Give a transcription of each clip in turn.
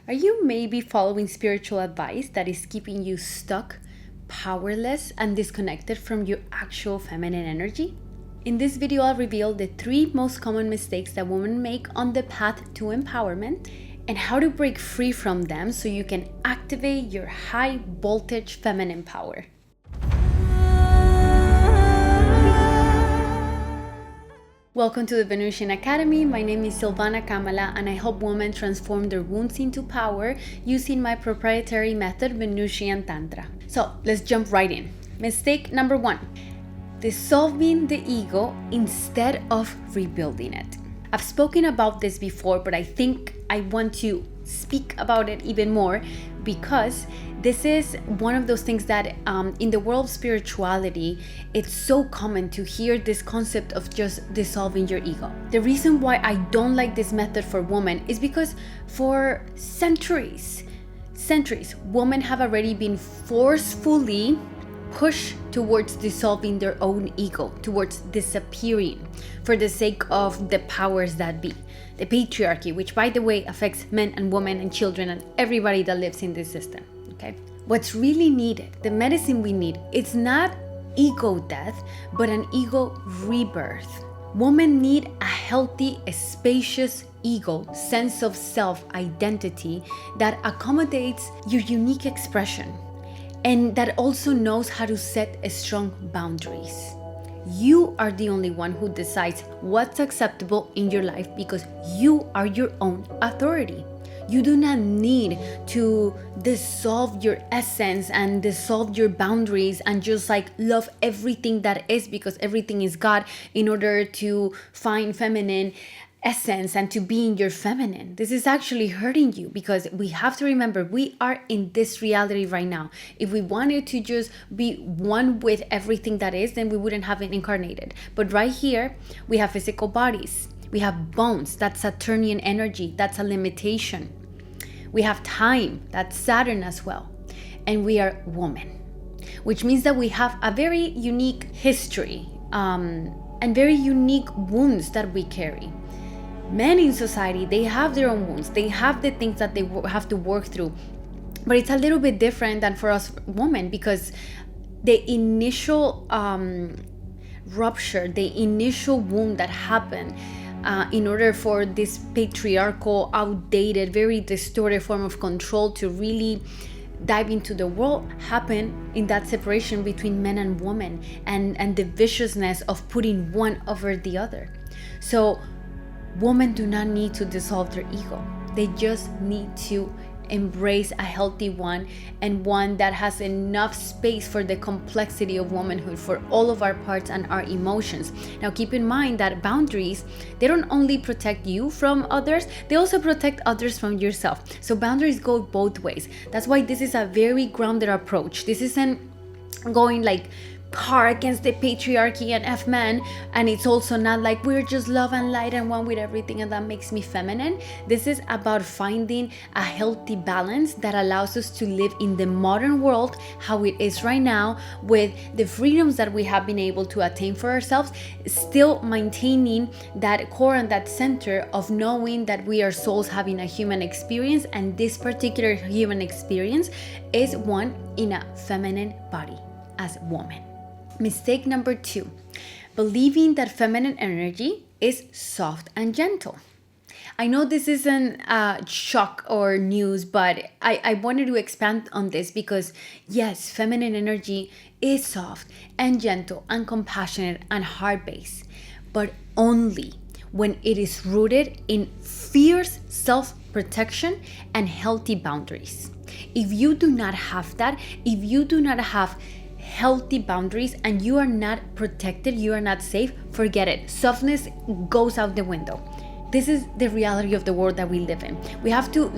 Are you maybe following spiritual advice that is keeping you stuck, powerless, and disconnected from your actual feminine energy? In this video, I'll reveal the 3 most common mistakes that women make on the path to empowerment and how to break free from them so you can activate your high voltage feminine power. Welcome to the Venusian Academy. My name is Silvana Kamala, and I help women transform their wounds into power using my proprietary method, Venusian Tantra. So let's jump right in. Mistake number 1, dissolving the ego instead of rebuilding it. I've spoken about this before, but I think I want to speak about it even more because this is one of those things that in the world of spirituality, it's so common to hear this concept of just dissolving your ego. The reason why I don't like this method for women is because for centuries, women have already been forcefully pushed towards dissolving their own ego, towards disappearing for the sake of the powers that be. The patriarchy, which by the way affects men and women and children and everybody that lives in this system. Okay, what's really needed, the medicine we need, it's not ego death, but an ego rebirth. Women need a healthy, spacious ego, sense of self, identity that accommodates your unique expression and that also knows how to set strong boundaries. You are the only one who decides what's acceptable in your life because you are your own authority. You do not need to dissolve your essence and dissolve your boundaries and just like love everything that is because everything is God in order to find feminine essence and to be in your feminine. This is actually hurting you because we have to remember we are in this reality right now. If we wanted to just be one with everything that is, then we wouldn't have it incarnated. But right here, we have physical bodies. We have bones, that's Saturnian energy, that's a limitation. We have time, that's Saturn as well. And we are women, which means that we have a very unique history and very unique wounds that we carry. Men in society, they have their own wounds. They have the things that they have to work through. But it's a little bit different than for us women because the initial rupture, the initial wound that happened in order for this patriarchal, outdated, very distorted form of control to really dive into the world happened in that separation between men and women and the viciousness of putting one over the other. So women do not need to dissolve their ego. They just need to embrace a healthy one and one that has enough space for the complexity of womanhood, for all of our parts and our emotions. Now keep in mind that boundaries, they don't only protect you from others, they also protect others from yourself. So boundaries go both ways. That's why this is a very grounded approach. This isn't going like hard against the patriarchy and F-men, and it's also not like we're just love and light and one with everything and that makes me feminine. This is about finding a healthy balance that allows us to live in the modern world how it is right now, with the freedoms that we have been able to attain for ourselves, still maintaining that core and that center of knowing that we are souls having a human experience, and this particular human experience is one in a feminine body as woman. Mistake number 2, believing that feminine energy is soft and gentle. I know this isn't shock or news, but I wanted to expand on this because yes, feminine energy is soft and gentle and compassionate and heart-based, but only when it is rooted in fierce self-protection and healthy boundaries. If you do not have that, if you do not have healthy boundaries and you are not protected, you are not safe, forget it. Softness goes out the window. This is the reality of the world that we live in. We have to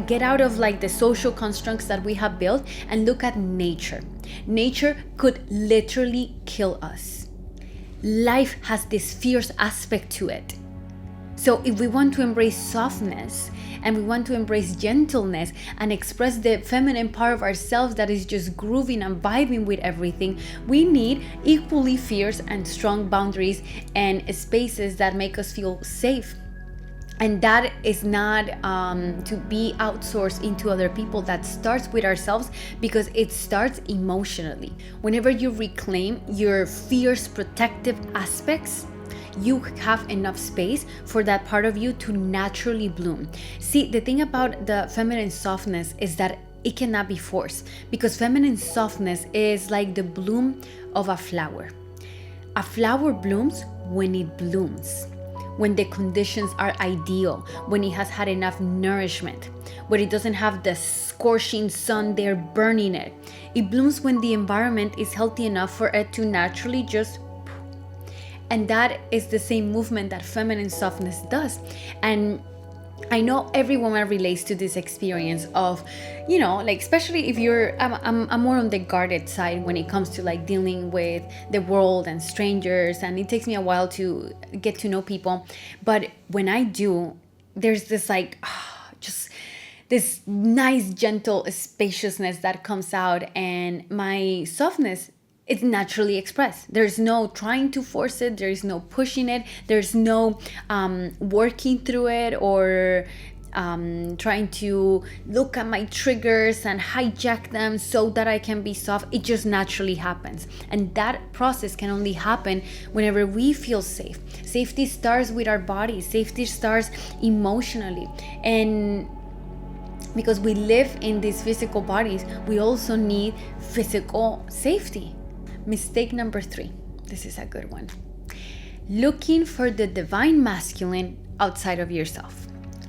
get out of like the social constructs that we have built and look at nature. Nature could literally kill us. Life has this fierce aspect to it. So if we want to embrace softness and we want to embrace gentleness and express the feminine part of ourselves that is just grooving and vibing with everything, we need equally fierce and strong boundaries and spaces that make us feel safe. And that is not to be outsourced into other people. That starts with ourselves, because it starts emotionally. Whenever you reclaim your fierce protective aspects, you have enough space for that part of you to naturally bloom. See, the thing about the feminine softness is that it cannot be forced, because feminine softness is like the bloom of a flower. A flower blooms when it blooms, when the conditions are ideal, when it has had enough nourishment, when it doesn't have the scorching sun there burning it. It blooms when the environment is healthy enough for it to naturally just. And that is the same movement that feminine softness does. And I know every woman relates to this experience of, like, especially if you're, I'm more on the guarded side when it comes to like dealing with the world and strangers, and it takes me a while to get to know people. But when I do, there's this like, just this nice, gentle spaciousness that comes out, and my softness, it's naturally expressed. There's no trying to force it. There's no pushing it. There's no working through it, or trying to look at my triggers and hijack them so that I can be soft. It just naturally happens. And that process can only happen whenever we feel safe. Safety starts with our bodies. Safety starts emotionally. And because we live in these physical bodies, we also need physical safety. Mistake number 3. This is a good one. Looking for the divine masculine outside of yourself.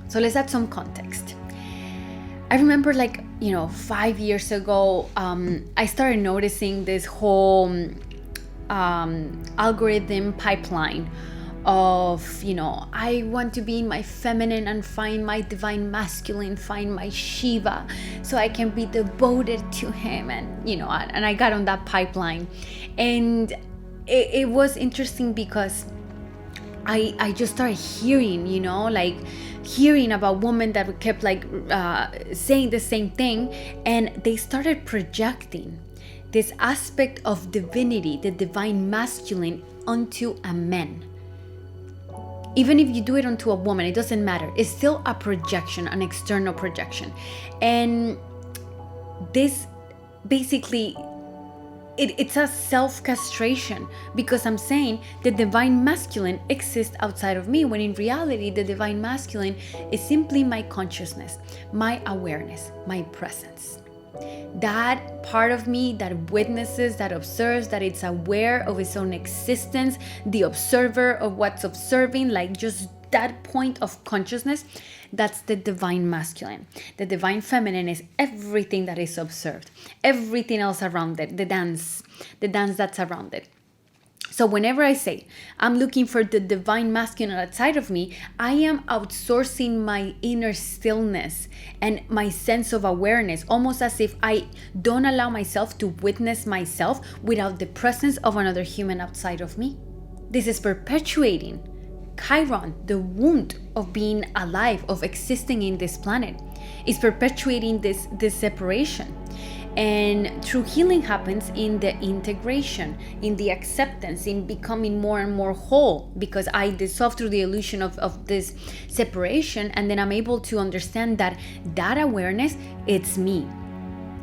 So let's add some context. I remember 5 years ago, I started noticing this whole algorithm pipeline of, I want to be in my feminine and find my divine masculine, find my Shiva, so I can be devoted to him. And, and I got on that pipeline. And it was interesting because I just started hearing, hearing about women that kept saying the same thing, and they started projecting this aspect of divinity, the divine masculine, onto a man. Even if you do it onto a woman, it doesn't matter. It's still a projection, an external projection. And this basically, it's a self-castration, because I'm saying the divine masculine exists outside of me, when in reality, the divine masculine is simply my consciousness, my awareness, my presence. That part of me that witnesses, that observes, that it's aware of its own existence, the observer of what's observing, just that point of consciousness, that's the divine masculine. The divine feminine is everything that is observed, everything else around it, the dance that's around it. So whenever I say I'm looking for the divine masculine outside of me, I am outsourcing my inner stillness and my sense of awareness, almost as if I don't allow myself to witness myself without the presence of another human outside of me. This is perpetuating Chiron, the wound of being alive, of existing in this planet. It's perpetuating this separation. And true healing happens in the integration, in the acceptance, in becoming more and more whole, because I dissolve through the illusion of this separation, and then I'm able to understand that awareness, it's me.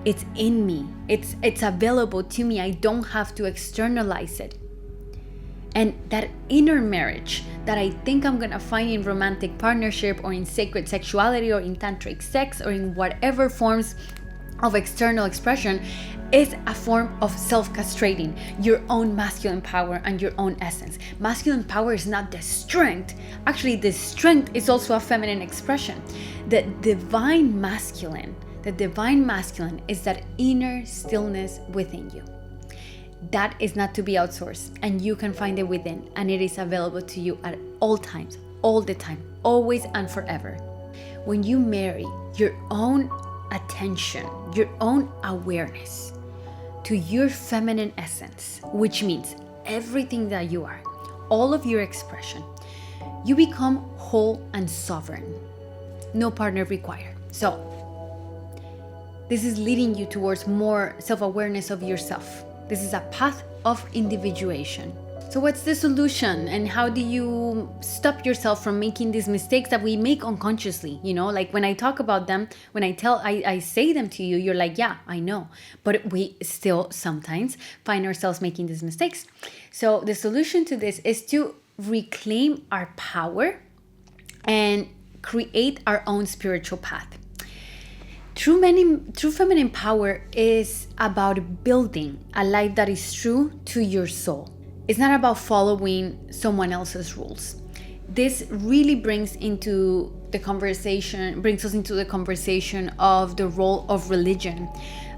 It's in me. It's available to me. I don't have to externalize it. And that inner marriage that I think I'm gonna find in romantic partnership, or in sacred sexuality, or in tantric sex, or in whatever forms of external expression, is a form of self-castrating your own masculine power and your own essence. Masculine power is not the strength. Actually, the strength is also a feminine expression. The divine masculine is that inner stillness within you. That is not to be outsourced, and you can find it within, and it is available to you at all times, all the time, always and forever. When you marry your own attention, your own awareness to your feminine essence, which means everything that you are, all of your expression, you become whole and sovereign. No partner required. So this is leading you towards more self-awareness of yourself. This is a path of individuation. So what's the solution, and how do you stop yourself from making these mistakes that we make unconsciously? Like when I talk about them, when I say them to you, you're like, yeah, I know. But we still sometimes find ourselves making these mistakes. So the solution to this is to reclaim our power and create our own spiritual path. True feminine power is about building a life that is true to your soul. It's not about following someone else's rules. This really brings us into the conversation of the role of religion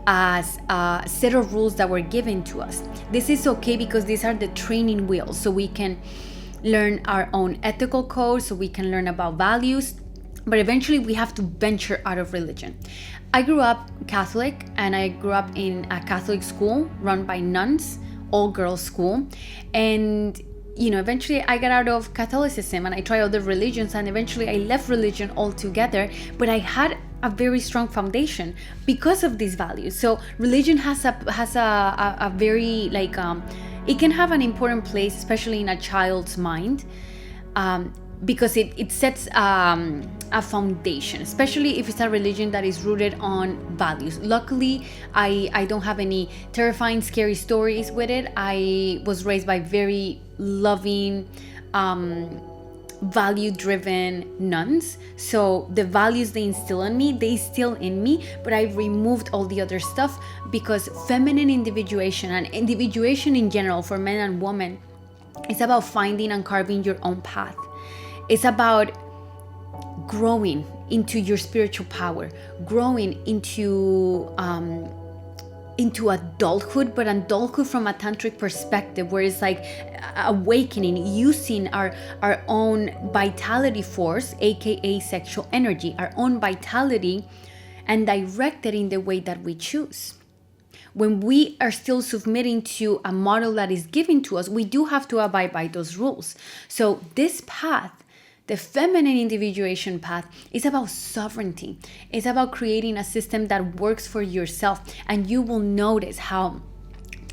as a set of rules that were given to us. This is okay because these are the training wheels, so we can learn our own ethical code, so we can learn about values, but eventually we have to venture out of religion. I grew up Catholic, and I grew up in a Catholic school run by nuns, all-girls school, and eventually I got out of Catholicism and I tried other religions, and eventually I left religion altogether, but I had a very strong foundation because of these values. So religion has a very it can have an important place, especially in a child's mind, because it sets a foundation, especially if it's a religion that is rooted on values. Luckily, I don't have any terrifying, scary stories with it. I was raised by very loving, value-driven nuns. So the values they instill in me, they still in me, but I removed all the other stuff, because feminine individuation and individuation in general for men and women is about finding and carving your own path. It's about growing into your spiritual power, growing into adulthood, but adulthood from a tantric perspective, where it's like awakening, using our own vitality force, aka sexual energy, our own vitality, and direct it in the way that we choose. When we are still submitting to a model that is given to us, we do have to abide by those rules. So this path, the feminine individuation path, is about sovereignty. It's about creating a system that works for yourself. And you will notice how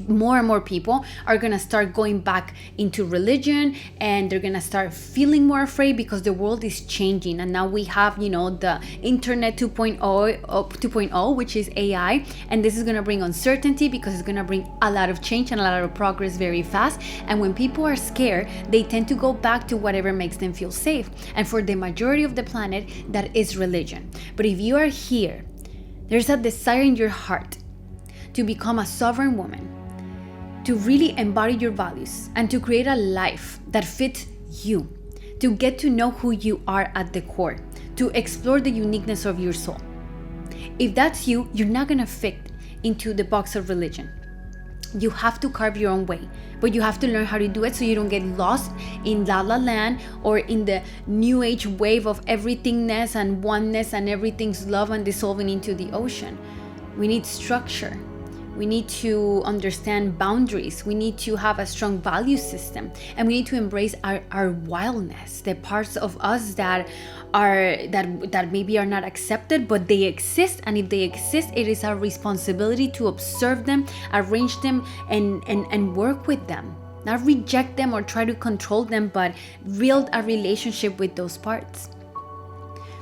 more and more people are going to start going back into religion, and they're going to start feeling more afraid because the world is changing. And now we have, the internet 2.0, which is AI. And this is going to bring uncertainty, because it's going to bring a lot of change and a lot of progress very fast. And when people are scared, they tend to go back to whatever makes them feel safe. And for the majority of the planet, that is religion. But if you are here, there's a desire in your heart to become a sovereign woman, to really embody your values, and to create a life that fits you, to get to know who you are at the core, to explore the uniqueness of your soul. If that's you, you're not gonna fit into the box of religion. You have to carve your own way, but you have to learn how to do it so you don't get lost in La La Land or in the new age wave of everythingness and oneness and everything's love and dissolving into the ocean. We need structure. We need to understand boundaries. We need to have a strong value system, and we need to embrace our wildness, the parts of us that maybe are not accepted, but they exist. And if they exist, it is our responsibility to observe them, arrange them, and work with them. Not reject them or try to control them, but build a relationship with those parts.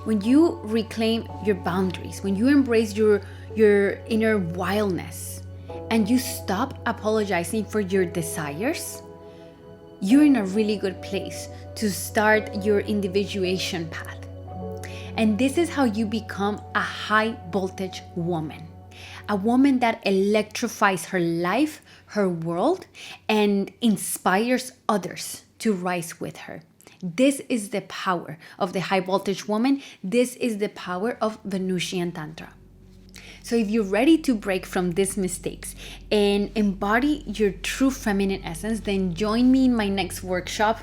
When you reclaim your boundaries, when you embrace your inner wildness, and you stop apologizing for your desires, you're in a really good place to start your individuation path. And this is how you become a high voltage woman. A woman that electrifies her life, her world, and inspires others to rise with her. This is the power of the high voltage woman. This is the power of Venusian Tantra. So if you're ready to break from these mistakes and embody your true feminine essence, then join me in my next workshop,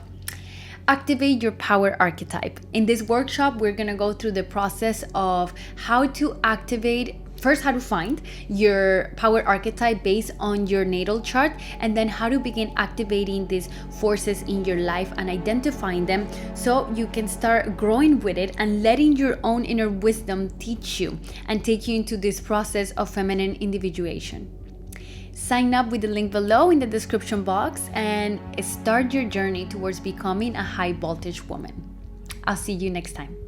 Activate Your Power Archetype. In this workshop, we're going to go through the process of how to activate, first how to find your power archetype based on your natal chart, and then how to begin activating these forces in your life and identifying them so you can start growing with it and letting your own inner wisdom teach you and take you into this process of feminine individuation. Sign up with the link below in the description box and start your journey towards becoming a high voltage woman. I'll see you next time.